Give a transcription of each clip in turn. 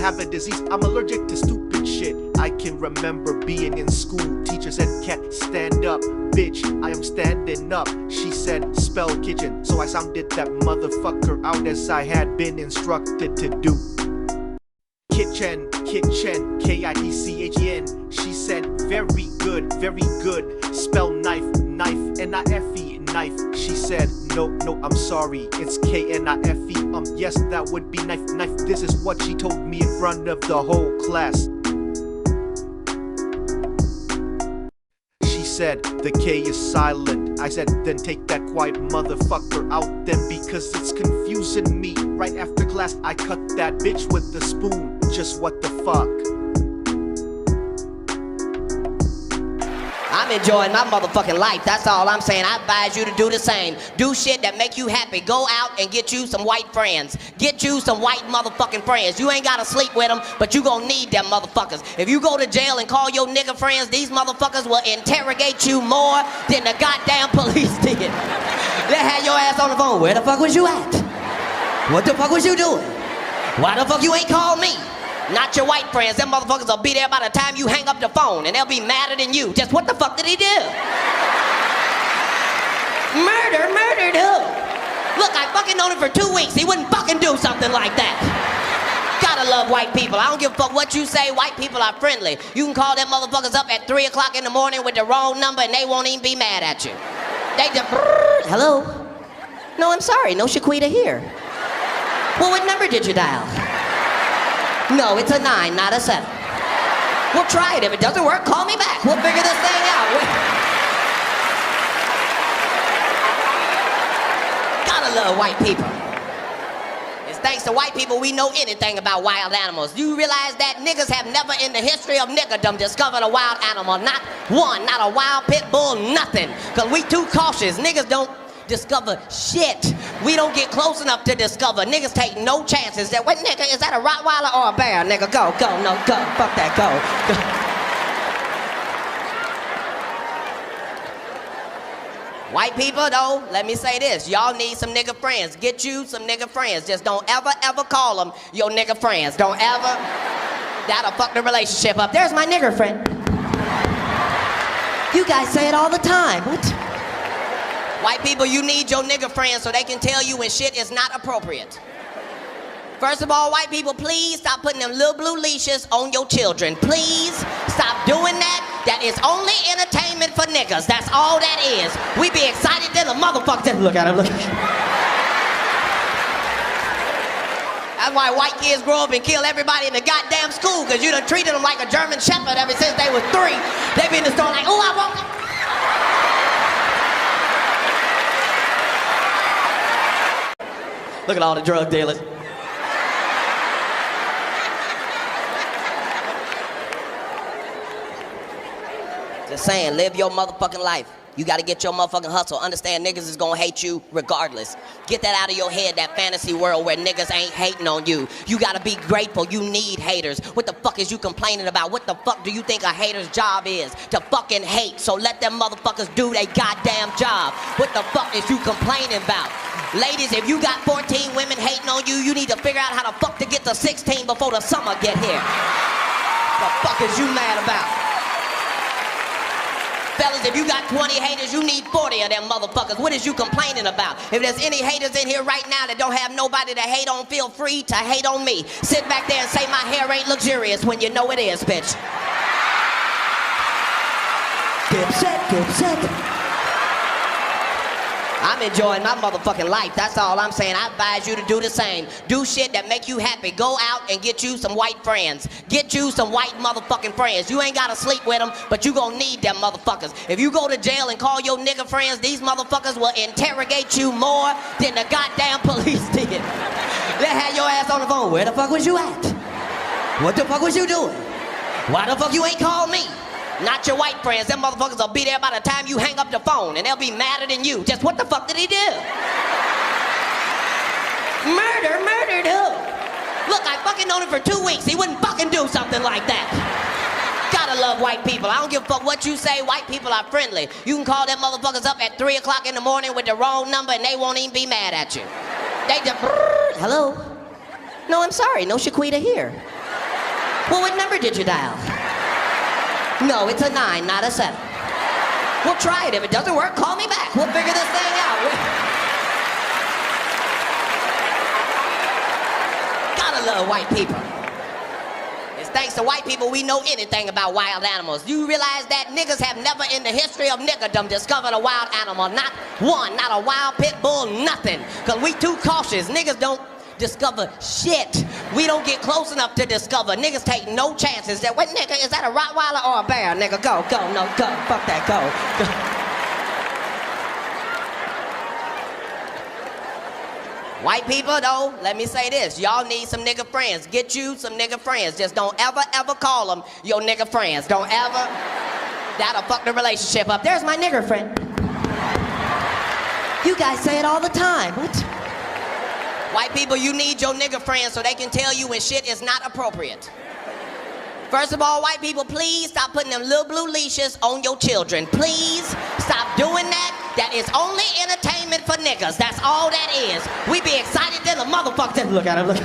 have a disease, I'm allergic to stupid shit. I can remember being in school, teacher said, Katt, stand up. Bitch, I am standing up. She said, spell kitchen. So I sounded that motherfucker out as I had been instructed to do. Kitchen, kitchen, K-I-T-C-H-E-N. She said, very good, spell knife, knife, N-I-F-E, knife. She said, no, I'm sorry, it's K-N-I-F-E. Yes, that would be knife, knife. This is what she told me in front of the whole class. She said, the K is silent. I said, then take that quiet motherfucker out then, because it's confusing me. Right after class, I cut that bitch with the spoon. Just what the fuck? I'm enjoying my motherfucking life, that's all I'm saying. I advise you to do the same. Do shit that make you happy. Go out and get you some white friends. Get you some white motherfucking friends. You ain't gotta sleep with them, but you gonna need them motherfuckers. If you go to jail and call your nigga friends, these motherfuckers will interrogate you more than the goddamn police did. They had your ass on the phone. Where the fuck was you at? What the fuck was you doing? Why the fuck you ain't called me? Not your white friends. Them motherfuckers will be there by the time you hang up the phone, and they'll be madder than you. Just what the fuck did he do? Murdered who? Look, I fucking known him for 2 weeks. He wouldn't fucking do something like that. Gotta love white people. I don't give a fuck what you say. White people are friendly. You can call them motherfuckers up at 3 o'clock in the morning with the wrong number, and they won't even be mad at you. They just, hello? No, I'm sorry. No Shaquita here. Well, what number did you dial? No, it's a 9, not a 7. We'll try it. If it doesn't work, call me back. We'll figure this thing out. Gotta love white people. It's thanks to white people we know anything about wild animals. You realize that niggas have never in the history of niggerdom discovered a wild animal. Not one, not a wild pit bull, nothing. Because we too cautious. Niggas don't discover shit. We don't get close enough to discover. Niggas take no chances. That what nigga, is that a Rottweiler or a bear? Nigga, go, no, go, fuck that, go. White people though, let me say this, y'all need some nigga friends. Get you some nigga friends. Just don't ever call them your nigga friends. Don't ever, that'll fuck the relationship up. There's my nigger friend. You guys say it all the time. What? White people, you need your nigga friends so they can tell you when shit is not appropriate. First of all, white people, please stop putting them little blue leashes on your children. Please stop doing that. That is only entertainment for niggas. That's all that is. We be excited then the motherfucker. Look at him, look. That's why white kids grow up and kill everybody in the goddamn school, because you done treated them like a German Shepherd ever since they was 3. They be in the store like, ooh, I want it. Look at all the drug dealers. Just saying, live your motherfucking life. You gotta get your motherfucking hustle. Understand niggas is gonna hate you regardless. Get that out of your head, that fantasy world where niggas ain't hating on you. You gotta be grateful. You need haters. What the fuck is you complaining about? What the fuck do you think a hater's job is? To fucking hate. So let them motherfuckers do their goddamn job. What the fuck is you complaining about? Ladies, if you got 14 women hating on you, you need to figure out how the fuck to get to 16 before the summer get here. The fuck is you mad about? Fellas, if you got 20 haters, you need 40 of them motherfuckers. What is you complaining about? If there's any haters in here right now that don't have nobody to hate on, feel free to hate on me. Sit back there and say my hair ain't luxurious when you know it is, bitch. Dipset. I'm enjoying my motherfucking life, that's all I'm saying. I advise you to do the same. Do shit that make you happy. Go out and get you some white friends. Get you some white motherfucking friends. You ain't gotta sleep with them, but you gonna need them motherfuckers. If you go to jail and call your nigga friends, these motherfuckers will interrogate you more than the goddamn police did. They had your ass on the phone. Where the fuck was you at? What the fuck was you doing? Why the fuck you ain't called me? Not your white friends. Them motherfuckers will be there by the time you hang up the phone, and they'll be madder than you. Just what the fuck did he do? Murdered who? Look, I fucking known him for 2 weeks. He wouldn't fucking do something like that. Gotta love white people. I don't give a fuck what you say. White people are friendly. You can call them motherfuckers up at 3 o'clock in the morning with the wrong number, and they won't even be mad at you. They just, hello? No, I'm sorry. No Shaquita here. Well, what number did you dial? No, it's a 9, not a 7. We'll try it. If it doesn't work, call me back. We'll figure this thing out. Gotta love white people. It's thanks to white people we know anything about wild animals. You realize that niggas have never in the history of niggerdom discovered a wild animal. Not one, not a wild pit bull, nothing. Because we too cautious. Niggas don't discover shit. We don't get close enough to discover. Niggas take no chances. That what nigga, is that a Rottweiler or a bear? Nigga, go, no, go, fuck that, go. White people, though, let me say this. Y'all need some nigga friends. Get you some nigga friends. Just don't ever call them your nigga friends. Don't ever. That'll fuck the relationship up. There's my nigger friend. You guys say it all the time. What? White people, you need your nigga friends so they can tell you when shit is not appropriate. First of all, white people, please stop putting them little blue leashes on your children. Please stop doing that. That is only entertainment for niggas. That's all that is. We be excited then the motherfucker. Look at him, look.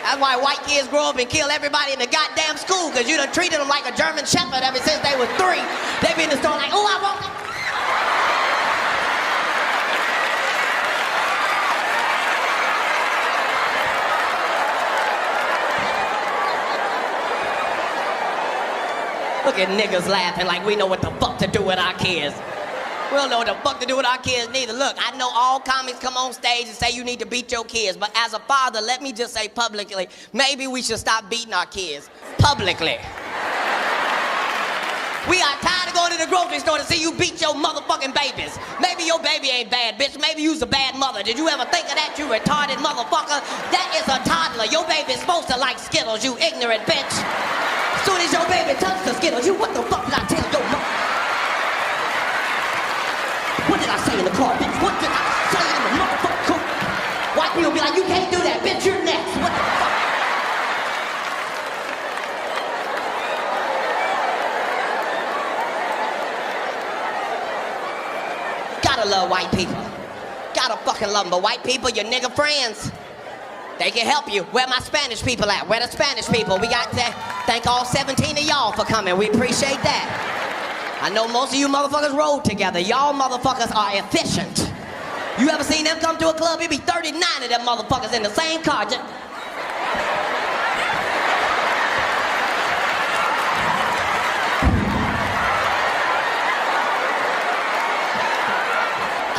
That's why white kids grow up and kill everybody in the goddamn school, because you done treated them like a German shepherd ever since they was 3. They be in the store like, oh, I want it. Look at niggas laughing like we know what the fuck to do with our kids. We don't know what the fuck to do with our kids neither. Look, I know all comics come on stage and say you need to beat your kids, but as a father, let me just say publicly, maybe we should stop beating our kids. Publicly. We are tired of going to the grocery store to see you beat your motherfucking babies. Maybe your baby ain't bad, bitch. Maybe you's a bad mother. Did you ever think of that, you retarded motherfucker? That is a toddler. Your baby's supposed to like Skittles, you ignorant bitch. As soon as your baby touches the Skittles, you, what the fuck did I tell your mother? What did I say in the car, bitch? What did I say in the motherfucking car? White people be like, you can't do that, bitch, you're next. What the fuck? Gotta love white people. Gotta fucking love them. But white people, your nigga friends, they can help you. Where my Spanish people at? Where the Spanish people? We got to thank all 17 of y'all for coming. We appreciate that. I know most of you motherfuckers rode together. Y'all motherfuckers are efficient. You ever seen them come to a club? It be 39 of them motherfuckers in the same car. Like,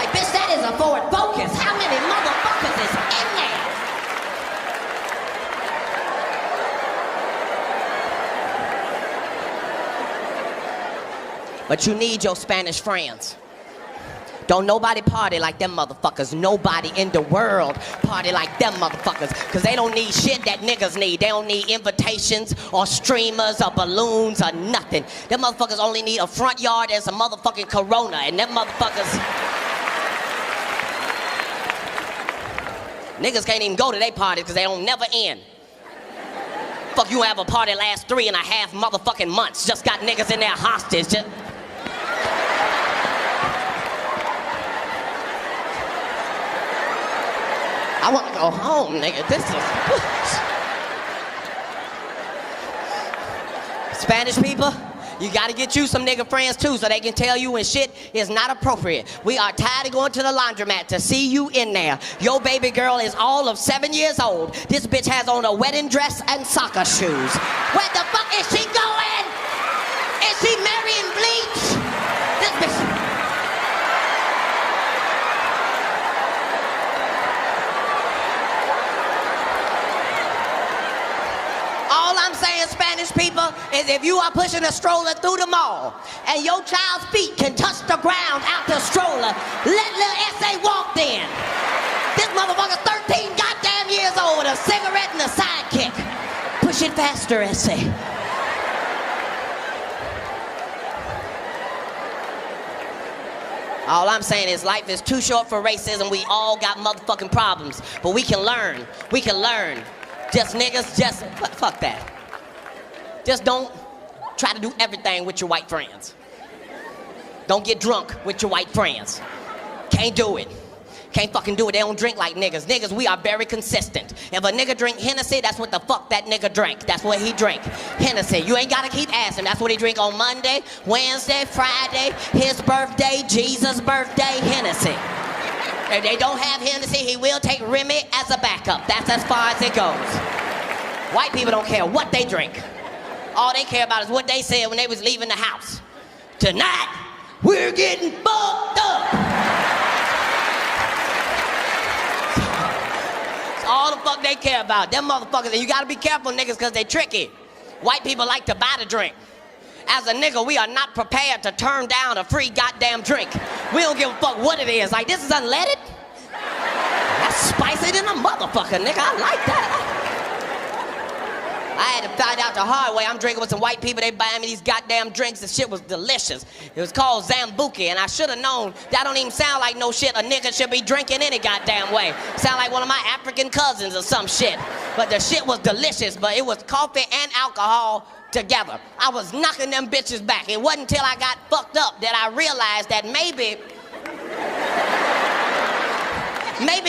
bitch, that is a Ford Focus. How many motherfuckers is in there? But you need your Spanish friends. Don't nobody party like them motherfuckers. Nobody in the world party like them motherfuckers. Cause they don't need shit that niggas need. They don't need invitations or streamers or balloons or nothing. Them motherfuckers only need a front yard and some motherfucking Corona. And them motherfuckers... Niggas can't even go to their parties cause they don't never end. Fuck, you have a party last 3.5 motherfucking months. Just got niggas in there hostage. Just... I want to go home, nigga. This is... Spanish people, you gotta get you some nigga friends too so they can tell you when shit is not appropriate. We are tired of going to the laundromat to see you in there. Your baby girl is all of 7 years old. This bitch has on a wedding dress and soccer shoes. Where the fuck is she going? Is she marrying bleach? This bitch... All I'm saying, Spanish people, is if you are pushing a stroller through the mall and your child's feet can touch the ground out the stroller, let little S.A. walk then. This motherfucker's 13 goddamn years old with a cigarette and a sidekick. Push it faster, S.A. All I'm saying is life is too short for racism. We all got motherfucking problems, but we can learn. We can learn. Just niggas, just, fuck that. Just don't try to do everything with your white friends. Don't get drunk with your white friends. Can't do it. Can't fucking do it. They don't drink like niggas. Niggas, we are very consistent. If a nigga drink Hennessy, that's what the fuck that nigga drink. That's what he drink. Hennessy. You ain't gotta keep asking. That's what he drink on Monday, Wednesday, Friday, his birthday, Jesus' birthday, Hennessy. If they don't have Hennessy, he will take Remy as a backup. That's as far as it goes. White people don't care what they drink. All they care about is what they said when they was leaving the house. Tonight, we're getting fucked up. All the fuck they care about. Them motherfuckers, and you gotta be careful, niggas, because they tricky. White people like to buy the drink. As a nigga, we are not prepared to turn down a free goddamn drink. We don't give a fuck what it is. Like, this is unleaded? That's spicy than a motherfucker, nigga. I like that. I had to find out the hard way. I'm drinking with some white people. They buying me these goddamn drinks. The shit was delicious. It was called Zambuki, and I should have known that don't even sound like no shit a nigga should be drinking any goddamn way. Sound like one of my African cousins or some shit. But the shit was delicious, but it was coffee and alcohol together. I was knocking them bitches back. It wasn't until I got fucked up that I realized that maybe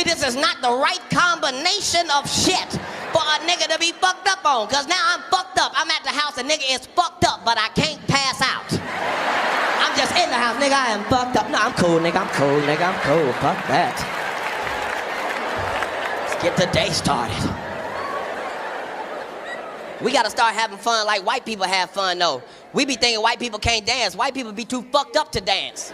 this is not the right combination of shit for a nigga to be fucked up on. Cause now I'm fucked up. I'm at the house, a nigga is fucked up, but I can't pass out. I'm just in the house, nigga, I am fucked up. No, I'm cool, nigga, I'm cool, nigga, I'm cool. Fuck that. Let's get the day started. We gotta start having fun like white people have fun, though. We be thinking white people can't dance. White people be too fucked up to dance.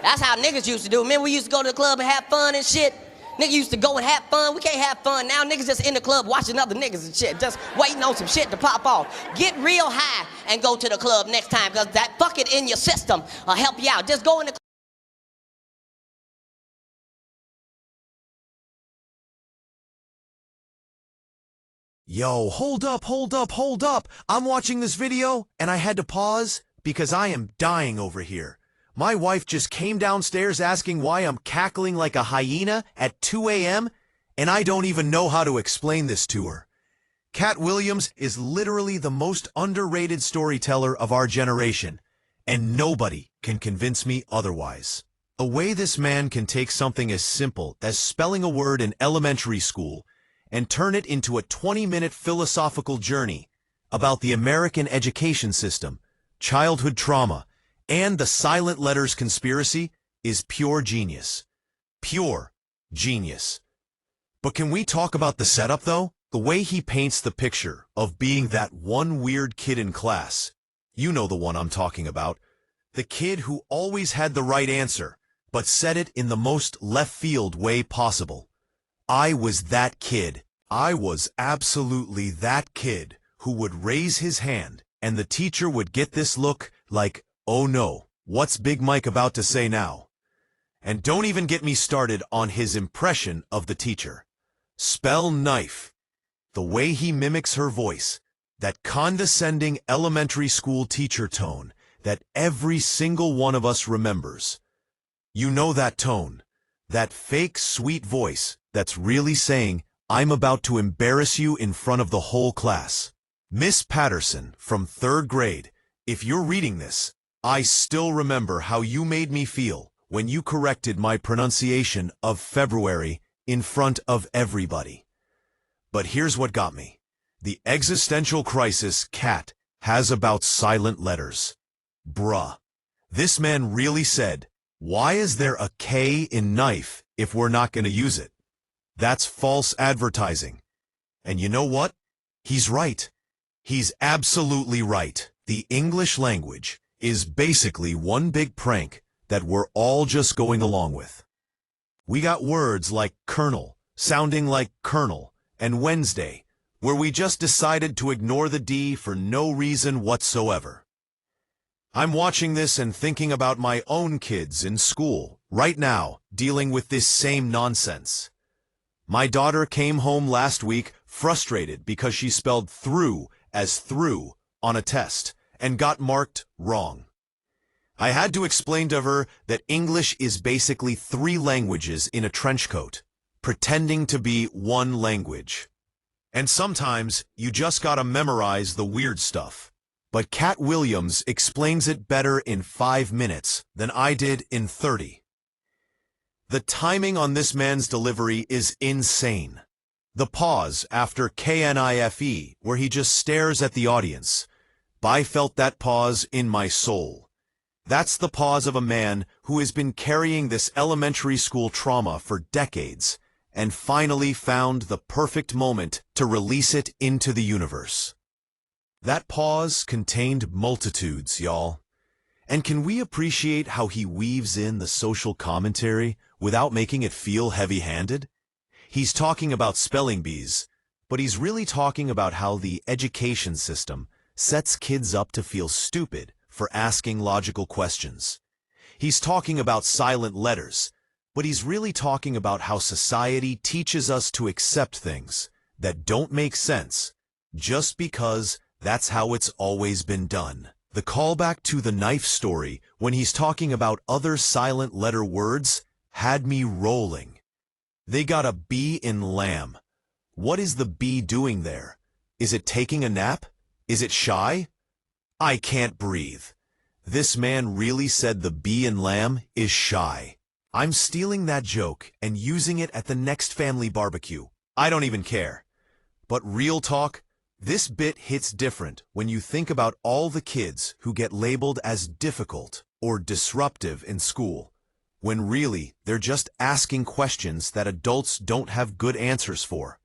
That's how niggas used to do. Remember we used to go to the club and have fun and shit? Niggas used to go and have fun. We can't have fun now. Niggas just in the club watching other niggas and shit, just waiting on some shit to pop off. Get real high and go to the club next time, because that fuck it in your system will help you out. Just go in the club. Yo, hold up. I'm watching this video, and I had to pause because I am dying over here. My wife just came downstairs asking why I'm cackling like a hyena at 2 a.m., and I don't even know how to explain this to her. Katt Williams is literally the most underrated storyteller of our generation, and nobody can convince me otherwise. The way this man can take something as simple as spelling a word in elementary school and turn it into a 20-minute philosophical journey about the American education system, childhood trauma, and the silent letters conspiracy is pure genius. Pure genius. But can we talk about the setup, though? The way he paints the picture of being that one weird kid in class. You know the one I'm talking about. The kid who always had the right answer, but said it in the most left-field way possible. I was that kid. I was absolutely that kid who would raise his hand, and the teacher would get this look like, oh no, what's Big Mike about to say now? And don't even get me started on his impression of the teacher. Spell knife. The way he mimics her voice, that condescending elementary school teacher tone that every single one of us remembers. You know that tone, that fake sweet voice that's really saying, I'm about to embarrass you in front of the whole class. Miss Patterson from 3rd grade, if you're reading this, I still remember how you made me feel when you corrected my pronunciation of February in front of everybody. But here's what got me. The existential crisis Katt has about silent letters. Bruh. This man really said, why is there a K in knife if we're not going to use it? That's false advertising. And you know what? He's right. He's absolutely right. The English language is basically one big prank that we're all just going along with. We got words like colonel, sounding like colonel, and Wednesday, where we just decided to ignore the D for no reason whatsoever. I'm watching this and thinking about my own kids in school, right now, dealing with this same nonsense. My daughter came home last week frustrated because she spelled through as through on a test and got marked wrong. I had to explain to her that English is basically 3 languages in a trench coat, pretending to be one language. And sometimes you just gotta memorize the weird stuff. But Katt Williams explains it better in 5 minutes than I did in 30. The timing on this man's delivery is insane. The pause after KNIFE, where he just stares at the audience. I felt that pause in my soul. That's the pause of a man who has been carrying this elementary school trauma for decades and finally found the perfect moment to release it into the universe. That pause contained multitudes, y'all. And can we appreciate how he weaves in the social commentary without making it feel heavy-handed? He's talking about spelling bees, but he's really talking about how the education system sets kids up to feel stupid for asking logical questions. He's talking about silent letters, but he's really talking about how society teaches us to accept things that don't make sense just because that's how it's always been done. The callback to the knife story when he's talking about other silent letter words had me rolling. They got a B in lamb. What is the bee doing there? Is it taking a nap? Is it shy? I can't breathe. This man really said the bee in lamb is shy. I'm stealing that joke and using it at the next family barbecue. I don't even care. But real talk, this bit hits different when you think about all the kids who get labeled as difficult or disruptive in school, when really they're just asking questions that adults don't have good answers for.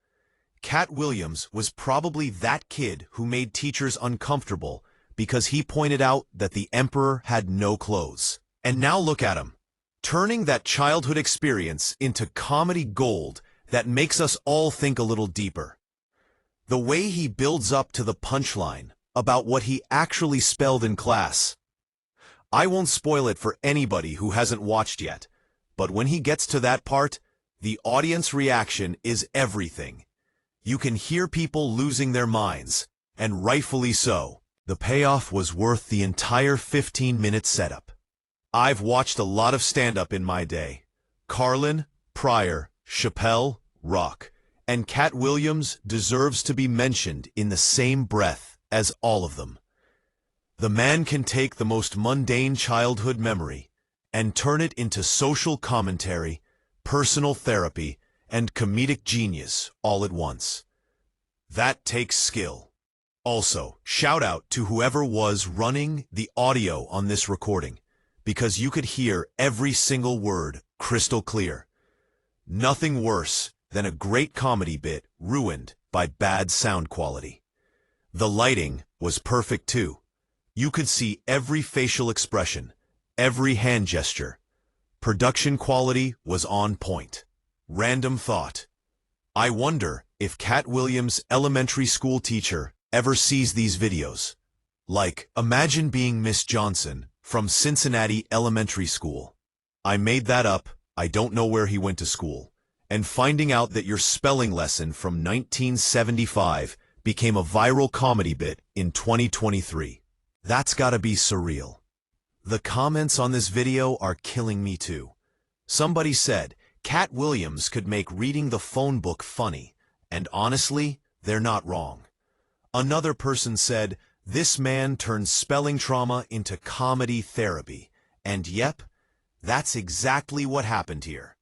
Katt Williams was probably that kid who made teachers uncomfortable because he pointed out that the emperor had no clothes. And now look at him, turning that childhood experience into comedy gold that makes us all think a little deeper. The way he builds up to the punchline about what he actually spelled in class. I won't spoil it for anybody who hasn't watched yet, but when he gets to that part, the audience reaction is everything. You can hear people losing their minds, and rightfully so. The payoff was worth the entire 15-minute setup. I've watched a lot of stand-up in my day. Carlin, Pryor, Chappelle, Rock, and Katt Williams deserves to be mentioned in the same breath as all of them. The man can take the most mundane childhood memory and turn it into social commentary, personal therapy, and comedic genius all at once. That takes skill. Also, shout out to whoever was running the audio on this recording, because you could hear every single word crystal clear. Nothing worse than a great comedy bit ruined by bad sound quality. The lighting was perfect too. You could see every facial expression, every hand gesture. Production quality was on point. Random thought. I wonder if Katt Williams' elementary school teacher ever sees these videos. Like, imagine being Miss Johnson from Cincinnati Elementary School. I made that up, I don't know where he went to school. And finding out that your spelling lesson from 1975 became a viral comedy bit in 2023. That's gotta be surreal. The comments on this video are killing me too. Somebody said, Katt Williams could make reading the phone book funny, and honestly, they're not wrong. Another person said, this man turns spelling trauma into comedy therapy, and yep, that's exactly what happened here.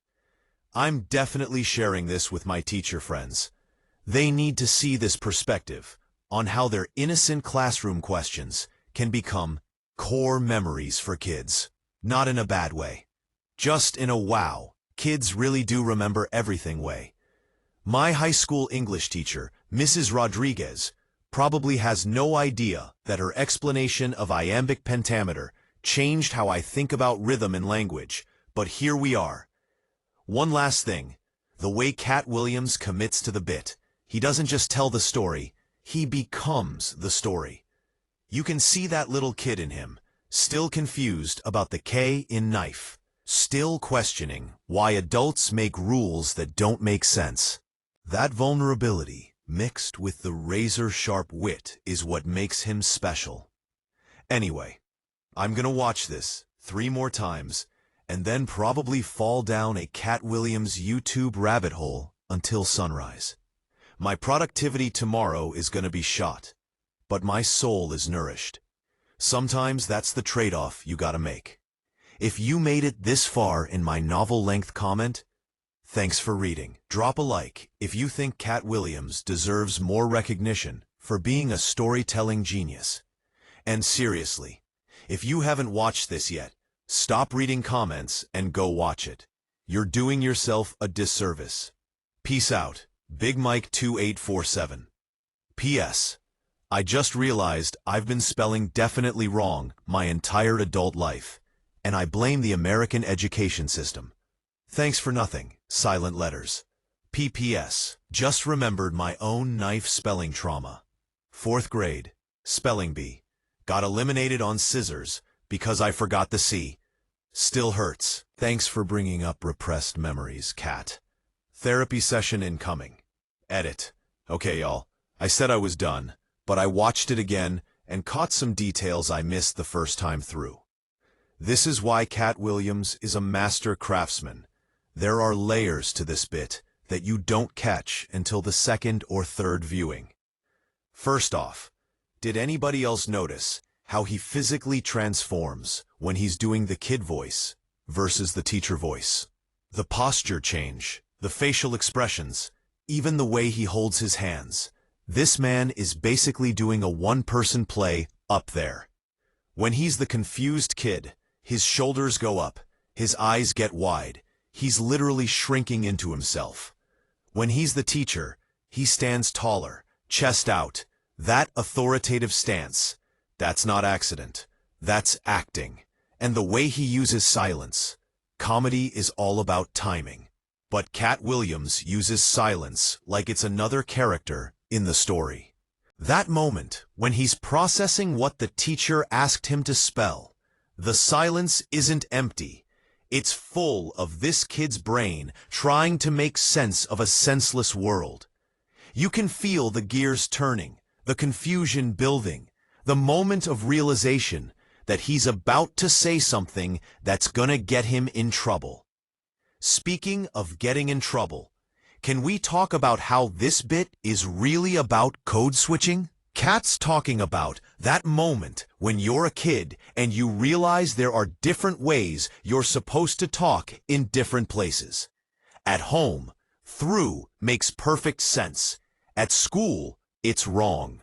I'm definitely sharing this with my teacher friends. They need to see this perspective on how their innocent classroom questions can become core memories for kids. Not in a bad way. Just in a wow, kids really do remember everything way. My high school English teacher, Mrs. Rodriguez, probably has no idea that her explanation of iambic pentameter changed how I think about rhythm and language, but here we are. One last thing, the way Katt Williams commits to the bit. He doesn't just tell the story, he becomes the story. You can see that little kid in him, still confused about the K in knife, still questioning why adults make rules that don't make sense. That vulnerability, mixed with the razor-sharp wit, is what makes him special. Anyway, I'm gonna watch this 3 more times, and then probably fall down a Katt Williams YouTube rabbit hole until sunrise. My productivity tomorrow is gonna be shot, but my soul is nourished. Sometimes that's the trade-off you gotta make. If you made it this far in my novel-length comment, thanks for reading. Drop a like if you think Katt Williams deserves more recognition for being a storytelling genius. And seriously, if you haven't watched this yet, stop reading comments and go watch it. You're doing yourself a disservice. Peace out. Big Mike 2847. P.S. I just realized I've been spelling definitely wrong my entire adult life, and I blame the American education system. Thanks for nothing, silent letters. P.P.S. Just remembered my own knife spelling trauma. 4th grade, spelling bee. Got eliminated on scissors because I forgot the C. Still hurts. Thanks for bringing up repressed memories, Katt. Therapy session incoming. Edit. Okay, y'all. I said I was done, but I watched it again and caught some details I missed the first time through. This is why Katt Williams is a master craftsman. There are layers to this bit that you don't catch until the second or third viewing. First off, did anybody else notice how he physically transforms when he's doing the kid voice versus the teacher voice? The posture change, the facial expressions, even the way he holds his hands. This man is basically doing a one-person play up there. When he's the confused kid, his shoulders go up, his eyes get wide, he's literally shrinking into himself. When he's the teacher, he stands taller, chest out, that authoritative stance. That's not accident, that's acting. And the way he uses silence. Comedy is all about timing. But Katt Williams uses silence like it's another character in the story. That moment, when he's processing what the teacher asked him to spell, the silence isn't empty. It's full of this kid's brain trying to make sense of a senseless world. You can feel the gears turning, the confusion building, the moment of realization that he's about to say something that's gonna get him in trouble. Speaking of getting in trouble, can we talk about how this bit is really about code switching? Katt's talking about that moment when you're a kid and you realize there are different ways you're supposed to talk in different places. At home, through makes perfect sense. At school, it's wrong.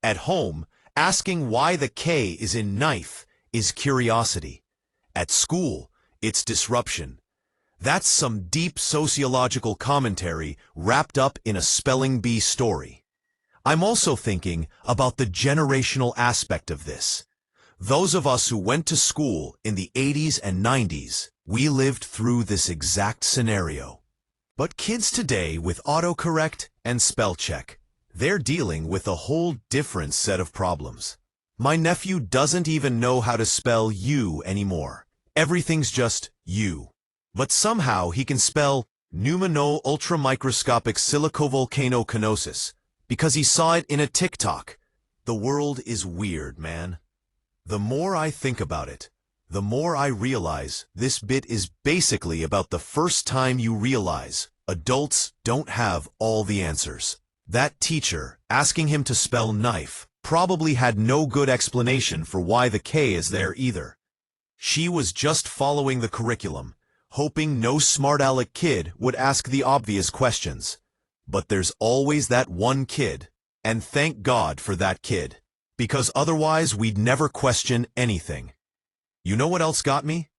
At home, asking why the K is in knife is curiosity. At school, it's disruption. That's some deep sociological commentary wrapped up in a spelling bee story. I'm also thinking about the generational aspect of this. Those of us who went to school in the 80s and 90s, we lived through this exact scenario. But kids today with autocorrect and spell check, they're dealing with a whole different set of problems. My nephew doesn't even know how to spell you anymore. Everything's just you. But somehow he can spell pneumono ultramicroscopic silicovolcanoconosis because he saw it in a TikTok. The world is weird, man. The more I think about it, the more I realize this bit is basically about the first time you realize adults don't have all the answers. That teacher asking him to spell knife probably had no good explanation for why the K is there either. She was just following the curriculum, hoping no smart-aleck kid would ask the obvious questions. But there's always that one kid, and thank God for that kid, because otherwise we'd never question anything. You know what else got me?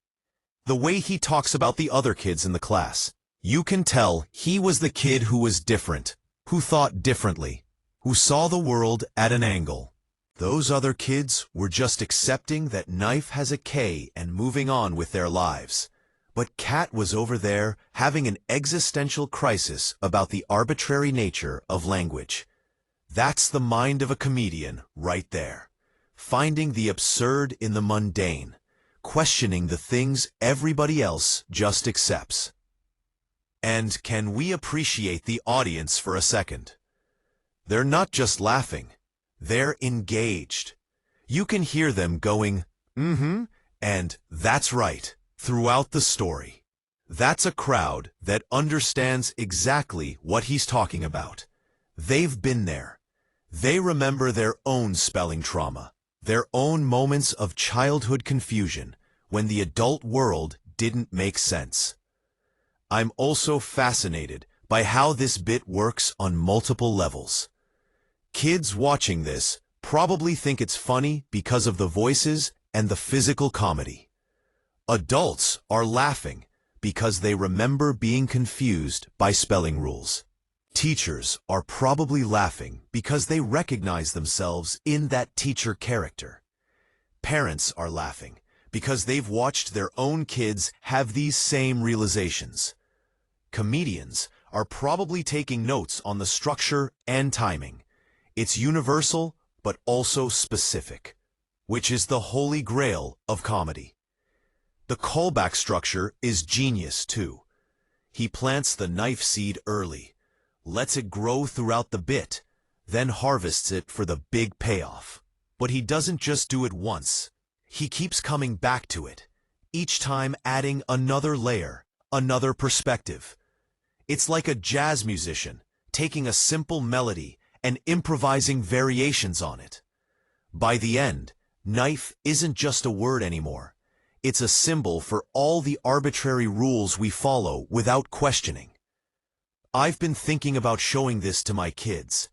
The way he talks about the other kids in the class. You can tell he was the kid who was different, who thought differently, who saw the world at an angle. Those other kids were just accepting that knife has a K and moving on with their lives. But Katt was over there having an existential crisis about the arbitrary nature of language. That's the mind of a comedian right there. Finding the absurd in the mundane, questioning the things everybody else just accepts. And can we appreciate the audience for a second? They're not just laughing, they're engaged. You can hear them going, mm-hmm, and that's right, throughout the story. That's a crowd that understands exactly what he's talking about. They've been there. They remember their own spelling trauma, their own moments of childhood confusion, when the adult world didn't make sense. I'm also fascinated by how this bit works on multiple levels. Kids watching this probably think it's funny because of the voices and the physical comedy. Adults are laughing because they remember being confused by spelling rules. Teachers are probably laughing because they recognize themselves in that teacher character. Parents are laughing because they've watched their own kids have these same realizations. Comedians are probably taking notes on the structure and timing. It's universal, but also specific, which is the holy grail of comedy. The callback structure is genius, too. He plants the knife seed early, lets it grow throughout the bit, then harvests it for the big payoff. But he doesn't just do it once. He keeps coming back to it, each time adding another layer, another perspective. It's like a jazz musician taking a simple melody and improvising variations on it. By the end, knife isn't just a word anymore. It's a symbol for all the arbitrary rules we follow without questioning. I've been thinking about showing this to my kids,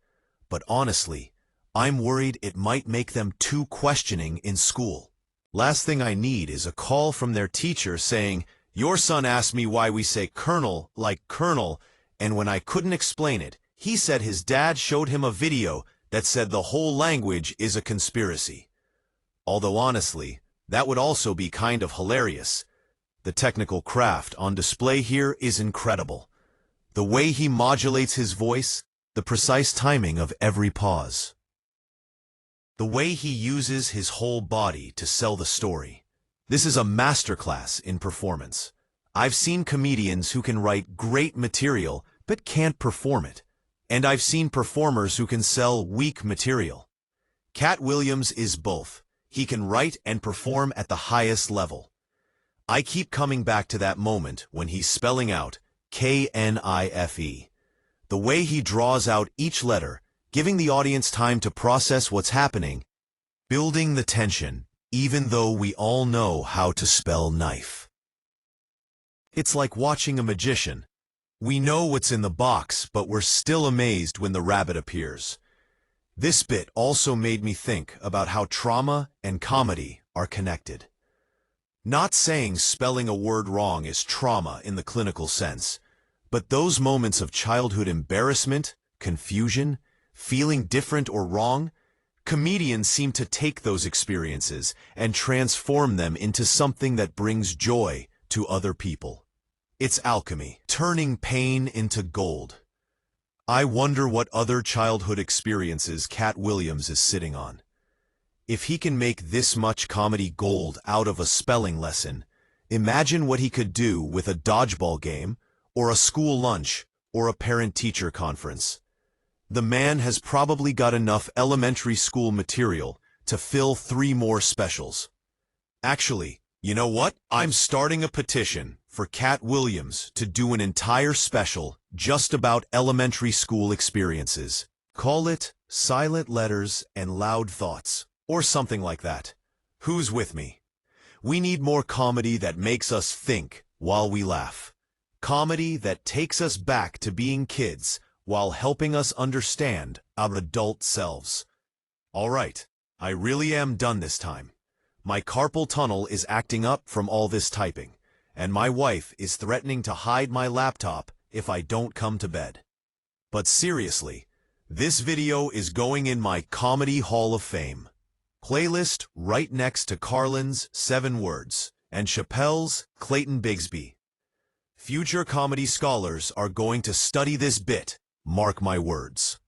but honestly, I'm worried it might make them too questioning in school. Last thing I need is a call from their teacher saying, "Your son asked me why we say colonel like colonel, and when I couldn't explain it, he said his dad showed him a video that said the whole language is a conspiracy." Although honestly, that would also be kind of hilarious. The technical craft on display here is incredible. The way he modulates his voice, the precise timing of every pause. The way he uses his whole body to sell the story. This is a masterclass in performance. I've seen comedians who can write great material but can't perform it. And I've seen performers who can sell weak material. Katt Williams is both. He can write and perform at the highest level. I keep coming back to that moment when he's spelling out K-N-I-F-E. The way he draws out each letter, giving the audience time to process what's happening, building the tension, even though we all know how to spell knife. It's like watching a magician. We know what's in the box, but we're still amazed when the rabbit appears. This bit also made me think about how trauma and comedy are connected. Not saying spelling a word wrong is trauma in the clinical sense, but those moments of childhood embarrassment, confusion, feeling different or wrong, comedians seem to take those experiences and transform them into something that brings joy to other people. It's alchemy, turning pain into gold. I wonder what other childhood experiences Katt Williams is sitting on. If he can make this much comedy gold out of a spelling lesson, imagine what he could do with a dodgeball game, or a school lunch, or a parent-teacher conference. The man has probably got enough elementary school material to fill 3 more specials. Actually, you know what? I'm starting a petition for Katt Williams to do an entire special just about elementary school experiences. Call it Silent Letters and Loud Thoughts, or something like that. Who's with me? We need more comedy that makes us think while we laugh. Comedy that takes us back to being kids while helping us understand our adult selves. All right, I really am done this time. My carpal tunnel is acting up from all this typing, and my wife is threatening to hide my laptop if I don't come to bed. But seriously, this video is going in my Comedy Hall of Fame playlist right next to Carlin's 7 Words and Chappelle's Clayton Bigsby. Future comedy scholars are going to study this bit, mark my words.